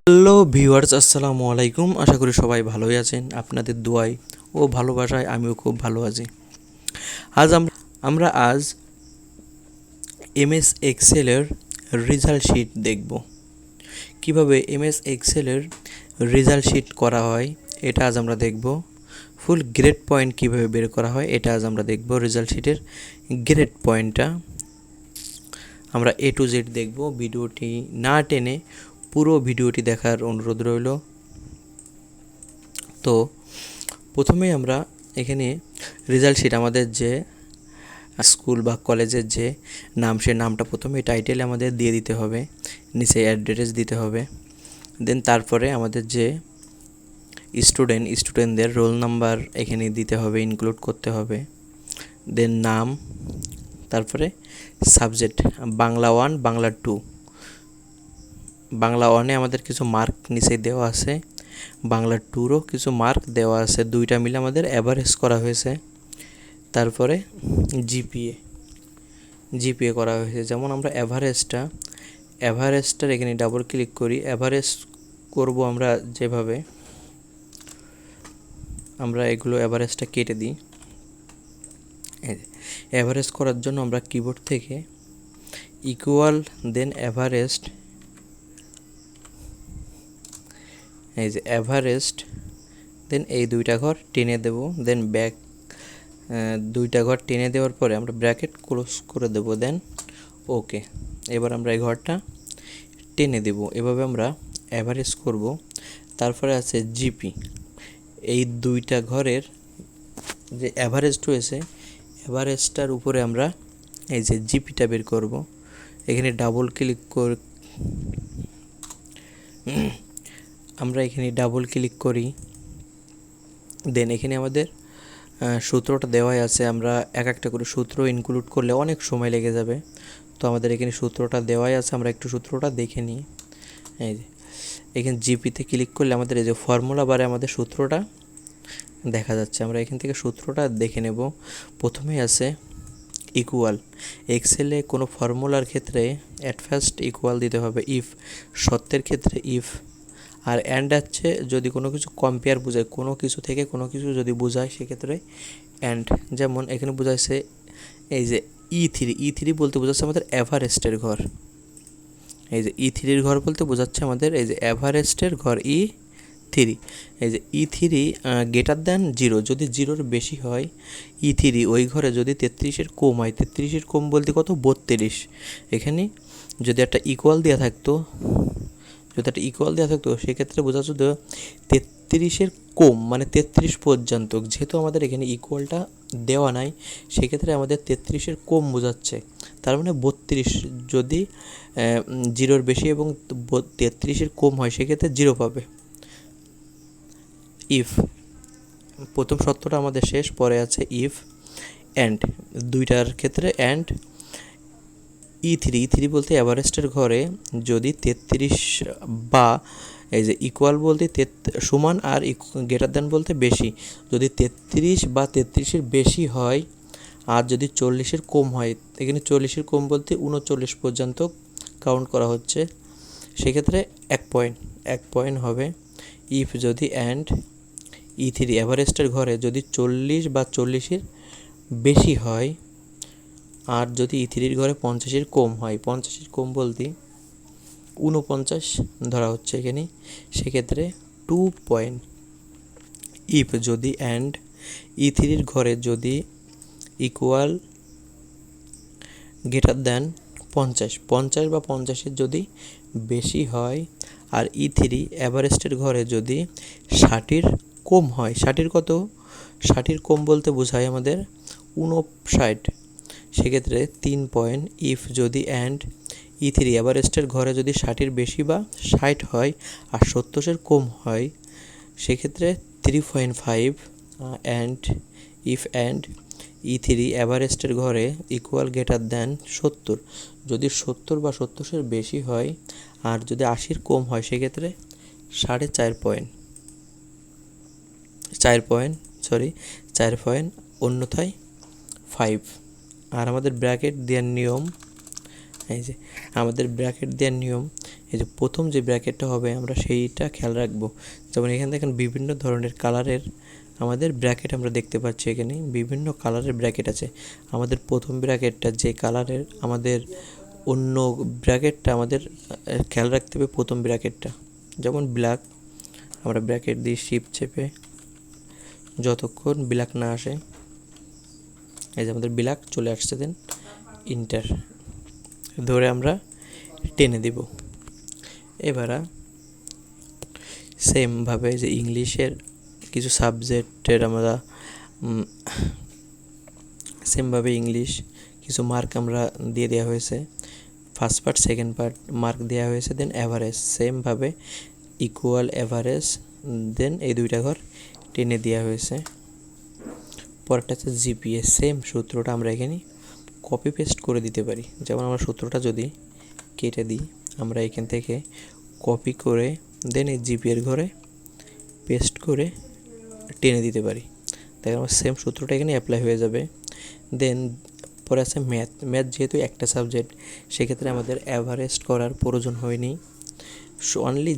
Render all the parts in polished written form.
Hello viewers, আসসালামু আলাইকুম। আশা করি সবাই ভালোই আছেন। আপনাদের দোয়ায় ও ভালোবাসায় আমিও খুব ভালো আছি। আজ আমরা এমএস এক্সেলের রেজাল্ট শিট দেখব। কিভাবে এমএস এক্সেলের রেজাল্ট শিট করা হয় এটা আজ আমরা দেখব। ফুল গ্রেড পয়েন্ট কিভাবে বের করা হয় এটা আজ আমরা দেখব। রেজাল্ট শিটের গ্রেড পয়েন্টটা আমরা এ টু জেড দেখব। ভিডিওটি না টেনে পুরো ভিডিওটি দেখার অনুরোধ রইল। তো প্রথমেই আমরা এখানে রেজাল্ট শিট আমাদের যে স্কুল বা কলেজের যে নাম, সে নামটা প্রথমে টাইটেলে আমাদের দিয়ে দিতে হবে, নিচে অ্যাড্রেস দিতে হবে। দেন তারপরে আমাদের যে স্টুডেন্টদের রোল নাম্বার এখানে দিতে হবে, ইনক্লুড করতে হবে। দেন নাম, তারপরে সাবজেক্ট বাংলা 1, বাংলা 2। বাংলা 1-এ আমাদের কিছু মার্ক নিচে দেওয়া আছে, বাংলা 2-রও কিছু মার্ক দেওয়া আছে, দুইটা মিলে আমাদের অ্যাভারেজ করা হয়েছে। তারপরে জিপিএ করা হয়েছে। যেমন আমরা অ্যাভারেজটার এখানে ডাবল ক্লিক করি। অ্যাভারেজ করব আমরা যেভাবে, আমরা এগুলো অ্যাভারেজটা কেটে দিই। অ্যাভারেজ করার জন্য আমরা কিবোর্ড থেকে ইকুয়াল দেন অ্যাভারেজড, এই যে অ্যাভারেজড, দেন এই দুইটা ঘর টেনে দেব। দেন ব্যাক দুইটা ঘর টেনে দেওয়ার পরে আমরা ব্র্যাকেট ক্লোজ করে দেব। দেন ওকে। এবার আমরা এই ঘরটা টেনে দেব। এভাবে আমরা অ্যাভারেজ করব। তারপরে আছে জিপি। এই দুইটা ঘরের যে অ্যাভারেজ রয়েছে, অ্যাভারেজটার উপরে আমরা এই যে জিপিটা বের করব। এখানে ডাবল ক্লিক করি। দেন এখানে আমাদের সূত্রটা দেওয়াই আছে। আমরা এক একটা করে সূত্র ইনক্লুড করলে অনেক সময় লেগে যাবে, তো আমাদের এখানে সূত্রটা দেওয়াই আছে। আমরা একটু সূত্রটা দেখে নিই। এই যে এখানে জিপিতে ক্লিক করলে আমাদের এই যে ফর্মুলা বারে আমাদের সূত্রটা দেখা যাচ্ছে। আমরা এখান থেকে সূত্রটা দেখে নেব। প্রথমেই আছে ইকুয়াল। এক্সেলে কোনো ফর্মুলার ক্ষেত্রে অ্যাট ফার্স্ট ইকুয়াল দিতে হবে। ইফ সত্যের ক্ষেত্রে ইফ, আর অ্যান্ড আছে যদি কোনো কিছু কম্পেয়ার বোঝায়, কোনো কিছু থেকে কোনো কিছু যদি বোঝায় সেক্ষেত্রে অ্যান্ড। যেমন এখানে বোঝাচ্ছে এই যে ই থ্রি বলতে বোঝাচ্ছে আমাদের এভারেস্টের ঘর। এই যে ই3-র ঘর বলতে বোঝাচ্ছে আমাদের এই যে এভারেস্টের ঘর ই3। এই যে ই3 গ্রেটার দ্যান 0, যদি 0-র বেশি হয় ই3 ওই ঘরে, যদি 33-এর কম হয়, 33-এর কম বলতে কত, 32। এখানে যদি একটা ইকুয়াল দেওয়া থাকতো সেক্ষেত্রে বোঝাচ্ছে 33-এর কম মানে 33 পর্যন্ত। যেহেতু আমাদের এখানে ইকুয়ালটা দেওয়া নাই, সেক্ষেত্রে আমাদের 33-এর কম বোঝাচ্ছে, তার মানে 32। যদি 0-র বেশি এবং 33-এর কম হয় সেক্ষেত্রে 0 পাবে। ইফ, প্রথম শর্তটা আমাদের শেষ, পরে আছে ইফ অ্যান্ড। দুইটার ক্ষেত্রে অ্যান্ড ই3 বলতে এভারেস্টের ঘরে যদি 33 বা এই যে ইকুয়াল বলতে সমান, আর গ্রেটার দ্যান বলতে বেশি, যদি 33 বা 33-এর বেশি হয়, আর যদি 40-এর কম হয়, এখানে 40-এর কম বলতে 39 পর্যন্ত কাউন্ট করা হচ্ছে, সেক্ষেত্রে 1 পয়েন্ট হবে। ইফ যদি অ্যান্ড ই3 এভারেস্টের ঘরে যদি 40 বা 40-এর বেশি হয়, আর যদি ই3-র ঘরে 50-এর কম হয়, 50-এর কম বলতে 49 ধরা হচ্ছে এখানে, সেক্ষেত্রে 2 পয়েন্ট। ইফ যদি অ্যান্ড ই3-র ঘরে যদি ইকুয়াল গ্রেটার দ্যান 50 বা 50-এর যদি বেশি হয়, আর ই3 এভারেস্টের ঘরে যদি 60-এর কম হয়, 60-এর কত, 60-এর কম বলতে বোঝায় আমাদের 59, সেক্ষেত্রে 3 পয়েন্ট। ইফ যদি অ্যান্ড ই3 এভারেস্টের ঘরে যদি 60-এর বেশি বা 60 হয়, আর 70-এর কম হয়, সেক্ষেত্রে 3.5। অ্যান্ড ইফ অ্যান্ড ই3 এভারেস্টের ঘরে ইকুয়াল গ্রেটার দ্যান 70, যদি 70 বা 70-এর বেশি হয়, আর যদি 80-এর কম হয়, সেক্ষেত্রে 4.5 পয়েন্ট, 4 পয়েন্ট, অন্যথায় 5। আর আমাদের ব্র্যাকেট দেওয়ার নিয়ম, এই যে আমাদের ব্র্যাকেট দেওয়ার নিয়ম, এই যে প্রথম যে ব্র্যাকেটটা হবে আমরা সেইটা খেয়াল রাখবো। যেমন এখানে দেখেন বিভিন্ন ধরনের কালারের আমাদের ব্র্যাকেট আমরা দেখতে পাচ্ছি, এখানে বিভিন্ন কালারের ব্র্যাকেট আছে। আমাদের প্রথম ব্র্যাকেটটা যে কালারের, আমাদের অন্য ব্র্যাকেটটা আমাদের খেয়াল রাখতে হবে প্রথম ব্র্যাকেটটা। যেমন ব্ল্যাক, আমরা ব্র্যাকেট দিয়ে শিফট চেপে যতক্ষণ ব্ল্যাক না আসে, এই যে আমাদের ব্ল্যাক চলে আসছে, দেন ইন্টার ধরে আমরা টেনে দিব। এবার সেমভাবে যে ইংলিশের কিছু সাবজেক্টের আমরা সেমভাবে ইংলিশ কিছু মার্ক আমরা দিয়ে দেওয়া হয়েছে। First part, second part mark দেওয়া হয়েছে, দেন অ্যাভারেজ সেমভাবে ইকুয়াল অ্যাভারেজ, দেন এই দুইটা ঘর টেনে দেওয়া হয়েছে। পরেরটা হচ্ছে জিপিএ, সেম সূত্রটা আমরা এখানে কপি পেস্ট করে দিতে পারি। যেমন আমরা সূত্রটা যদি কেটে দিই, আমরা এখান থেকে কপি করে দেন এই জিপিএর ঘরে পেস্ট করে টেনে দিতে পারি। তাই আমার সেম সূত্রটা এখানে অ্যাপ্লাই হয়ে যাবে। দেন পরে আছে ম্যাথ। ম্যাথ যেহেতু একটা সাবজেক্ট, সেক্ষেত্রে আমাদের অ্যাভারেজ করার প্রয়োজন হয়নি, অনলি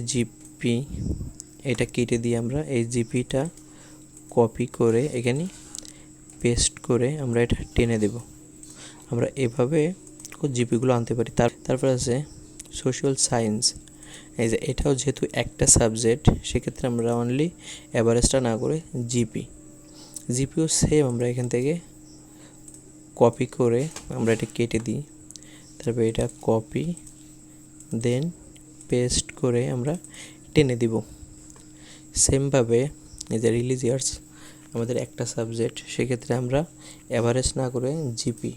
জিপি এটা কেটে দিয়ে আমরা এই জিপিটা কপি করে এখানে পেস্ট করে আমরা এটা টেনে দেব। আমরা এভাবে জিপিগুলো আনতে পারি। তারপর আছে সোশ্যাল সায়েন্স। এই যে এটাও যেহেতু একটা সাবজেক্ট, সেক্ষেত্রে আমরা অনলি অ্যাভারেজটা না করে জিপিও সেম আমরা এখান থেকে কপি করে আমরা এটা কেটে দিই। তারপর এটা কপি দেন পেস্ট করে আমরা টেনে দিব। সেমভাবে এই যে রিলিজিয়াস আমাদের একটা সাবজেক্ট, সেক্ষেত্রে আমরা অ্যাভারেজ না করে জিপি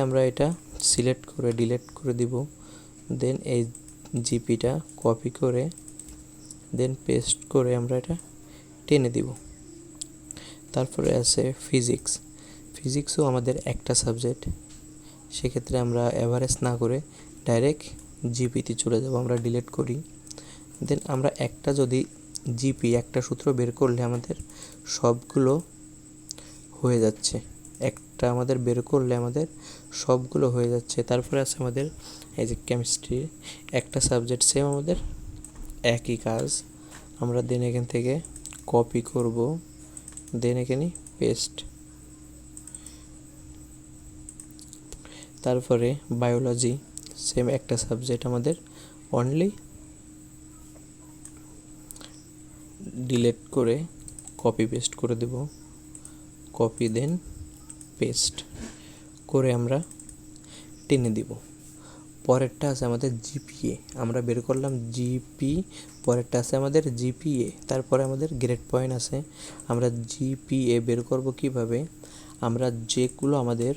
আমরা এটা সিলেক্ট করে ডিলিট করে দিব। দেন এই জিপিটা কপি করে দেন পেস্ট করে আমরা এটা টেনে দিব। তারপরে আছে ফিজিক্সও আমাদের একটা সাবজেক্ট, সেক্ষেত্রে আমরা অ্যাভারেজ না করে ডাইরেক্ট জিপিতে চলে যাব, আমরা ডিলিট করি। দেন আমরা একটা সূত্র বের করলে আমাদের সবগুলো হয়ে যাচ্ছে, তারপরে আছে আমাদের এই যে কেমিস্ট্রি, একটা সাবজেক্ট, সেম আমাদের একই কাজ। আমরা দেন এখান থেকে কপি করব, দেন এখানে পেস্ট। তারপরে বায়োলজি, সেম একটা সাবজেক্ট আমাদের, অনলি ডিলিট করে কপি পেস্ট করে দেব। কপি দেন পেস্ট করে আমরা টেনে দিব। পরেরটা আছে আমাদের জিপিএ, আমরা বের করলাম জিপি। পরেরটা আছে আমাদের জিপিএ, তারপরে আমাদের গ্রেড পয়েন্ট আছে। আমরা জিপিএ বের করব কিভাবে, আমরা যেগুলো আমাদের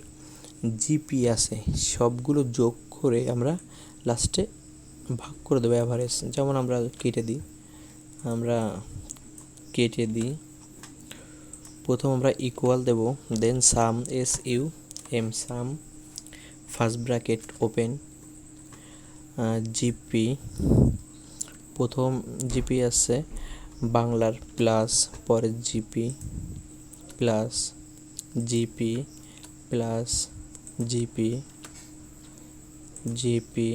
জিপি আছে সবগুলো যোগ করে আমরা লাস্টে ভাগ করে দেবো অ্যাভারেজ। যেমন আমরা কেটে দিই, প্রথম আমরা ইকুয়াল দেব, then sum sum first bracket open, GP প্রথম জিপি আছে বাংলার প্লাস, পরে GP plus GP plus GP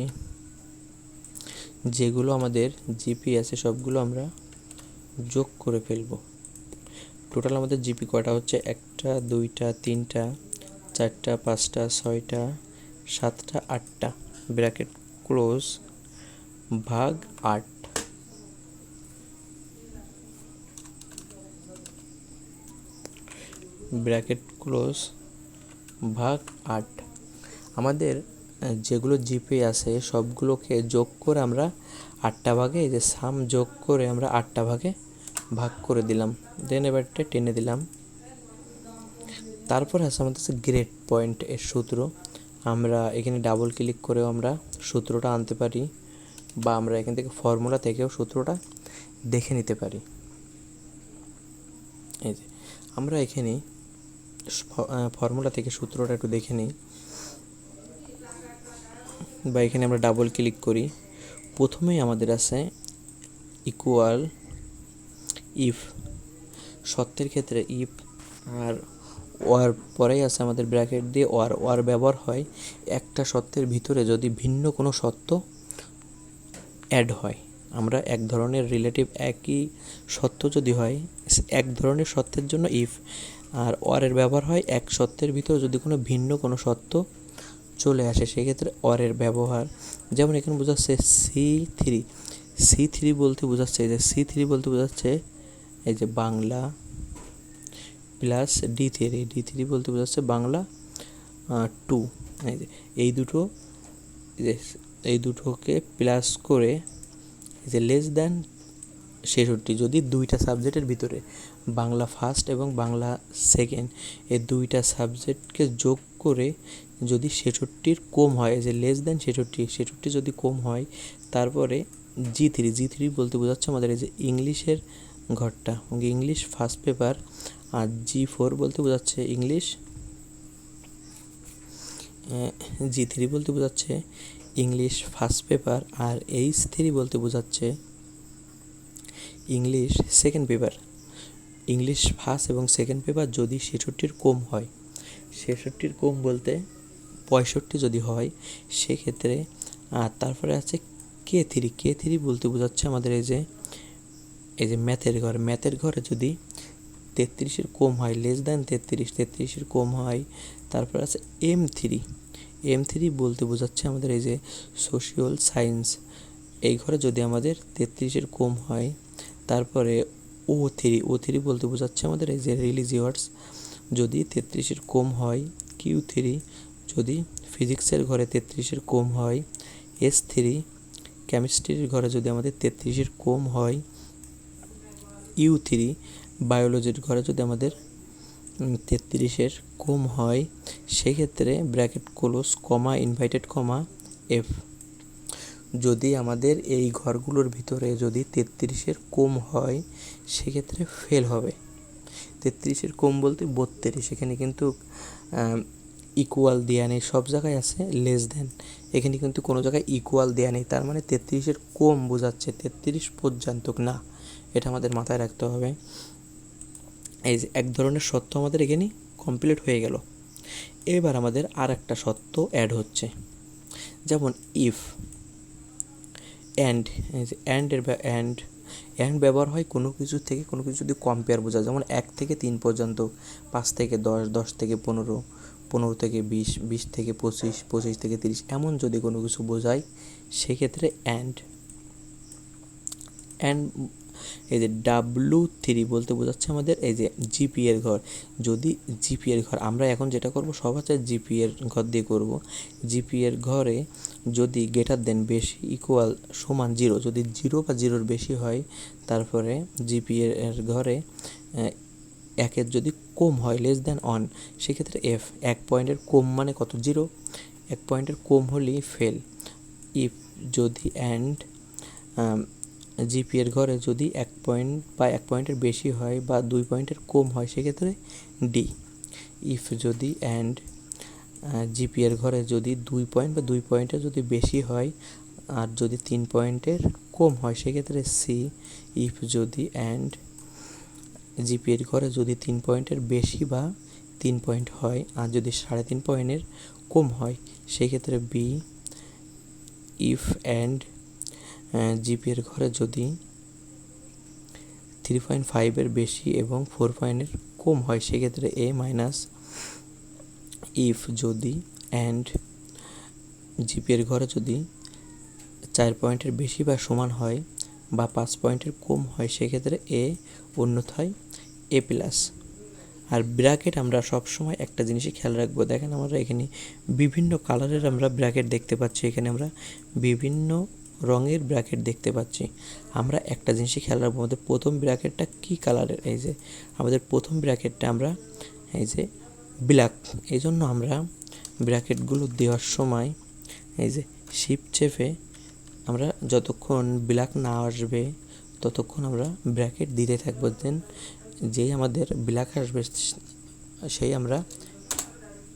যেগুলো আমাদের জিপি আছে সবগুলো আমরা যোগ করে ফেলব। টোটাল আমাদের জিপি কয়টা হচ্ছে, 1টা 2টা 3টা 4টা 5টা 6টা 7টা 8টা, ব্র্যাকেট ক্লোজ ভাগ 8। ব্র্যাকেট ক্লোজ ভাগ 8। আমাদের যেগুলো জিপি আছে সবগুলোকে যোগ করে আমরা 8টা ভাগে, এই যে সাম যোগ করে আমরা 8টা ভাগে ভাগ করে দিলাম। দেন এবারটা টেনে দিলাম। তারপর আছে আমাদের গ্রেড পয়েন্ট এর সূত্র, আমরা এখানে ডাবল ক্লিক করেও আমরা সূত্রটা আনতে পারি, বা আমরা এখান থেকে ফর্মুলা থেকেও সূত্রটা দেখে নিতে পারি। এই যে আমরা এখানে ফর্মুলা থেকে সূত্রটা একটু দেখে নিই, বা এখানে আমরা ডাবল ক্লিক করি। প্রথমেই আমাদের আছে ইকুয়াল ইফ, সত্যের ক্ষেত্রে ইফ, আর ওয়ার পরেই আছে আমাদের ব্র্যাকেট দিয়ে ওয়ার ব্যবহার হয় একটা সত্যের ভিতরে যদি ভিন্ন কোনো সত্য অ্যাড হয়। আমরা এক ধরনের রিলেটিভ একই সত্য যদি হয় এক ধরনের সত্যের জন্য ইফ, আর ওয়ারের ব্যবহার হয় এক সত্যের ভিতরে যদি কোনো ভিন্ন কোনো সত্য চলে আসে সেক্ষেত্রে ওয়ারের ব্যবহার। যেমন এখানে বোঝাচ্ছে C3 বলতে বোঝাচ্ছে এই যে C3 বলতে বোঝাচ্ছে এই যে বাংলা প্লাস D3 বলতে বোঝাচ্ছে বাংলা 2। এই যে এই দুটোকে প্লাস করে এই যে লেস দ্যান 66, যদি দুইটা সাবজেক্টের ভিতরে বাংলা ফার্স্ট এবং বাংলা সেকেন্ড এই দুইটা সাবজেক্টকে যোগ করে যদি 66 কম হয়, যে লেস দ্যান 66 যদি কম হয়, তারপরে G3 বলতে বোঝাচ্ছে আমাদের এই যে ইংলিশের ঘরটা, ইংলিশ ফার্স্ট পেপার। আর G4 বলতে বোঝাচ্ছে G3 বলতে বোঝাচ্ছে ইংলিশ ফার্স্ট পেপার, আর H3 বলতে বোঝাচ্ছে English second paper. English first এবং সেকেন্ড পেপার যদি 66 কম হয়, 66 কম বলতে 65 যদি হয় সেক্ষেত্রে, আর তারপরে আছে K3 বলতে বোঝাচ্ছে আমাদের এই যে ম্যাথের ঘরে যদি 33 কম হয়, লেস দ্যান 33 কম হয়। তারপর আছে M3 বলতে বোঝাচ্ছে আমাদের এই যে সোশিয়াল সায়েন্স, এই ঘরে যদি আমাদের 33 কম হয়। তারপরে O3 বলতে বোঝাচ্ছে আমাদের এই যে রিলিজিয়াস, যদি 33 কম হয়। Q3 যদি ফিজিক্সের ঘরে 33 কম হয়। S3 কেমিস্ট্রির ঘরে যদি আমাদের 33 কম হয়। U3 বায়োলজির ঘরে যদি আমাদের 33 কম হয়, সেক্ষেত্রে bracket close comma inverted comma F। যদি আমাদের এই ঘরগুলোর ভিতরে যদি 33 কম হয় সেক্ষেত্রে ফেল হবে। 33 কম বলতে 32, এখানে কিন্তু ইকুয়াল দেওয়া নেই, সব জায়গায় আছে লেস দ্যান, এখানে কিন্তু কোনো জায়গায় ইকুয়াল দেওয়া নেই, তার মানে 33 কম বোঝাচ্ছে, 33 পর্যন্ত না, এটা আমাদের মাথায় রাখতে হবে। এই যে এক ধরনের সত্য আমাদের এখানে কমপ্লিট হয়ে গেল। এবার আমাদের আর একটা সত্য অ্যাড হচ্ছে, যেমন ইফ অ্যান্ড। অ্যান্ড ব্যবহার হয় কোনো কিছু থেকে কোনো কিছু যদি কম্পেয়ার বোঝায়, যেমন 1 থেকে 3 পর্যন্ত, 5 থেকে 10, 10 থেকে 15, 15 থেকে 20, 20 থেকে 25, 25 থেকে 30, এমন যদি কোনো কিছু বোঝায় সেক্ষেত্রে অ্যান্ড এই যে W3 বলতে বোঝাচ্ছে আমাদের এই যে জিপি এর ঘর। যদি জিপি এর ঘর আমরা এখন যেটা করব সব হচ্ছে জিপি এর ঘর দিয়ে করব। জিপি এর ঘরে যদি গ্রেটার দেন বেশি ইকুয়াল সমান 0, যদি 0 বা 0-র বেশি হয়, তারপরে জিপি এর ঘরে 1-এর যদি কম হয় লেস দ্যান 1, সেক্ষেত্রে F। 1 পয়েন্টের কম মানে কত? 0। 1 পয়েন্টের কম হলেই ফেল। ইফ যদি অ্যান্ড জিপি এর ঘরে যদি 1 পয়েন্ট বা 1 পয়েন্টের বেশি হয় বা 2 পয়েন্টের কম হয় সেক্ষেত্রে ডি। ইফ যদি অ্যান্ড জিপি এর ঘরে যদি 2 পয়েন্ট বা 2 পয়েন্টের যদি বেশি হয় আর যদি 3 পয়েন্টের কম হয় সেক্ষেত্রে সি। ইফ যদি অ্যান্ড জিপি এর ঘরে যদি 3 পয়েন্টের বেশি বা 3 পয়েন্ট হয় আর যদি 3.5 পয়েন্টের কম হয় সেক্ষেত্রে বি। ইফ অ্যান্ড জিপি এর ঘরে যদি 3.5-এর বেশি এবং 4 পয়েন্টের কম হয় সেক্ষেত্রে এ মাইনাস। ইফ যদি অ্যান্ড জিপি এর ঘরে যদি 4 পয়েন্টের বেশি বা সমান হয় বা 5 পয়েন্টের কম হয় সেক্ষেত্রে এ, অন্যথায় এ প্লাস। আর ব্র্যাকেট আমরা সবসময় একটা জিনিসই খেয়াল রাখবো, দেখেন আমরা এখানে বিভিন্ন কালারের আমরা ব্র্যাকেট দেখতে পাচ্ছি, এখানে আমরা বিভিন্ন রঙের ব্র্যাকেট দেখতে পাচ্ছি। আমরা একটা জিনিসই খেয়াল রাখবো, আমাদের প্রথম ব্র্যাকেটটা কী কালারের। এই যে আমাদের প্রথম ব্র্যাকেটটা আমরা এই যে ব্ল্যাক, এই জন্য আমরা ব্র্যাকেটগুলো দেওয়ার সময় এই যে শিফট চেপে আমরা যতক্ষণ ব্ল্যাক না আসবে ততক্ষণ আমরা ব্র্যাকেট দিতে থাকবো। দেন যেই আমাদের ব্ল্যাক আসবে সেই আমরা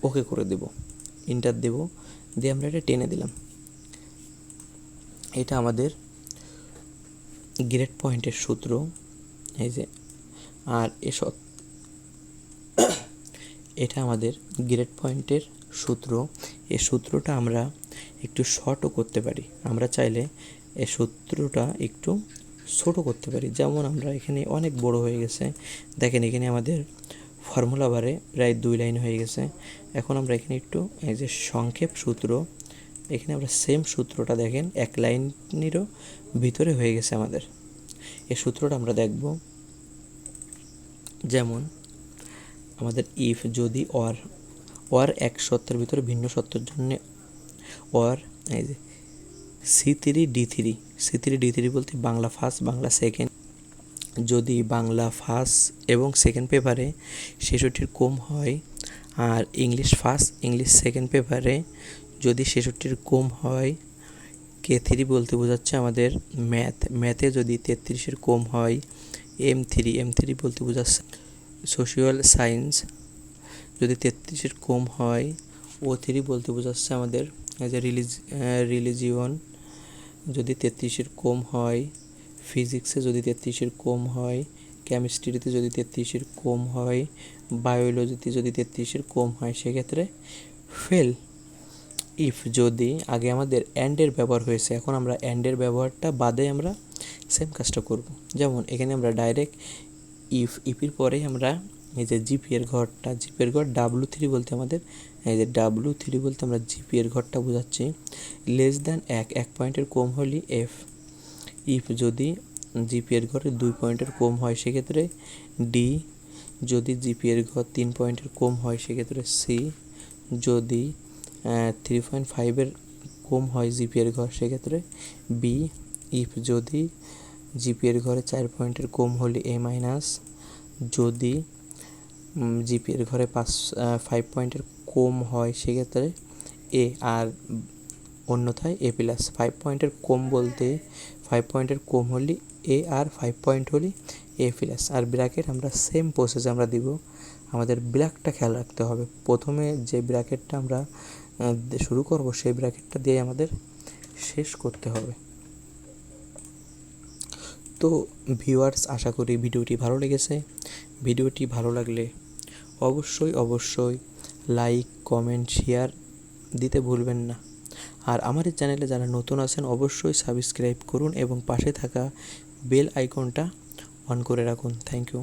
ওকে করে দেব, ইন্টার দেব, দিয়ে আমরা এটা টেনে দিলাম। এটা আমাদের গ্রেড পয়েন্টের সূত্র। এই যে আর এটা আমাদের গ্রেড পয়েন্টের সূত্র। এই সূত্রটা আমরা একটু শর্টও করতে পারি। আমরা চাইলে এই সূত্রটা একটু ছোটো করতে পারি। যেমন আমরা এখানে অনেক বড় হয়ে গেছে, দেখেন এখানে আমাদের ফর্মুলা বারে প্রায় 2 লাইন হয়ে গেছে। এখন আমরা এখানে একটু এই যে সংক্ষেপ সূত্র, এখানে আমরা সেম সূত্রটা দেখেন 1 লাইনেরও ভিতরে হয়ে গেছে আমাদের। এই সূত্রটা আমরা দেখব। যেমন আমাদের ইফ যদি অর এক সত্যের ভিতরে ভিন্ন সত্যের জন্য অর এই যে C3D3 বলতে বাংলা ফার্স্ট বাংলা সেকেন্ড, যদি বাংলা ফার্স্ট এবং সেকেন্ড পেপারে 66-র কম হয়, আর ইংলিশ ফার্স্ট ইংলিশ সেকেন্ড পেপারে যদি 66-র কম হয়, K3 বলতে বোঝাচ্ছে আমাদের ম্যাথে যদি 33-এর কম হয়, M3 বলতে বোঝাচ্ছে সোশিয়াল সায়েন্স যদি 33-এর কম হয়, O3 বলতে বোঝাচ্ছে আমাদের রিলিজিয়ন যদি 33-এর কম হয়, ফিজিক্সে যদি 33-এর কম হয়, কেমিস্ট্রিতে যদি 33-এর কম হয়, বায়োলজিতে যদি 33-এর কম হয়, সেক্ষেত্রে ফেল। ইফ যদি আগে আমাদের অ্যান্ডের ব্যবহার হয়েছে, এখন আমরা অ্যান্ডের ব্যবহারটা বাদে আমরা সেম কাজটা করব। যেমন এখানে আমরা ডাইরেক্ট ইফের পরেই আমরা এই যে জিপিএর ঘর W3 বলতে আমাদের এই যে W3 বলতে আমরা জিপিএর ঘরটা বোঝাচ্ছি। লেস দ্যান 1 পয়েন্টের কম হলে এফ। ইফ যদি জিপিএর ঘরে 2 পয়েন্টের কম হয়, সেক্ষেত্রে ডি। যদি জিপিএর ঘর 3 পয়েন্টের কম হয়, সেক্ষেত্রে সি। যদি 3.5-এর কম হয় জিপিএর ঘর, সেক্ষেত্রে বি। ইফ যদি জিপিএর ঘরে 4 পয়েন্টের কম হলে এ মাইনাস। যদি জিপিএর ঘরে 5 পয়েন্টের কম হয়, সেক্ষেত্রে এ, আর অন্যথায় এ প্লাস। 5 পয়েন্টের কম বলতে 5 পয়েন্টের কম হলে এ, আর 5 পয়েন্ট হলে এ প্লাস। আর ব্র্যাকেট আমরা সেম প্রসেসে আমরা দিব। আমাদের ব্র্যাকেটটা খেয়াল রাখতে হবে, প্রথমে যে ব্র্যাকেটটা আমরা শুরু করব সেই ব্র্যাকেটটা দিয়ে আমাদের শেষ করতে হবে। তো ভিউয়ার্স, আশা করি ভিডিওটি ভালো লেগেছে। ভিডিওটি ভালো লাগলে অবশ্যই লাইক কমেন্ট শেয়ার দিতে ভুলবেন না। আর আমার এই চ্যানেলে যারা নতুন আছেন অবশ্যই সাবস্ক্রাইব করুন এবং পাশে থাকা বেল আইকনটা অন করে রাখুন। Thank you.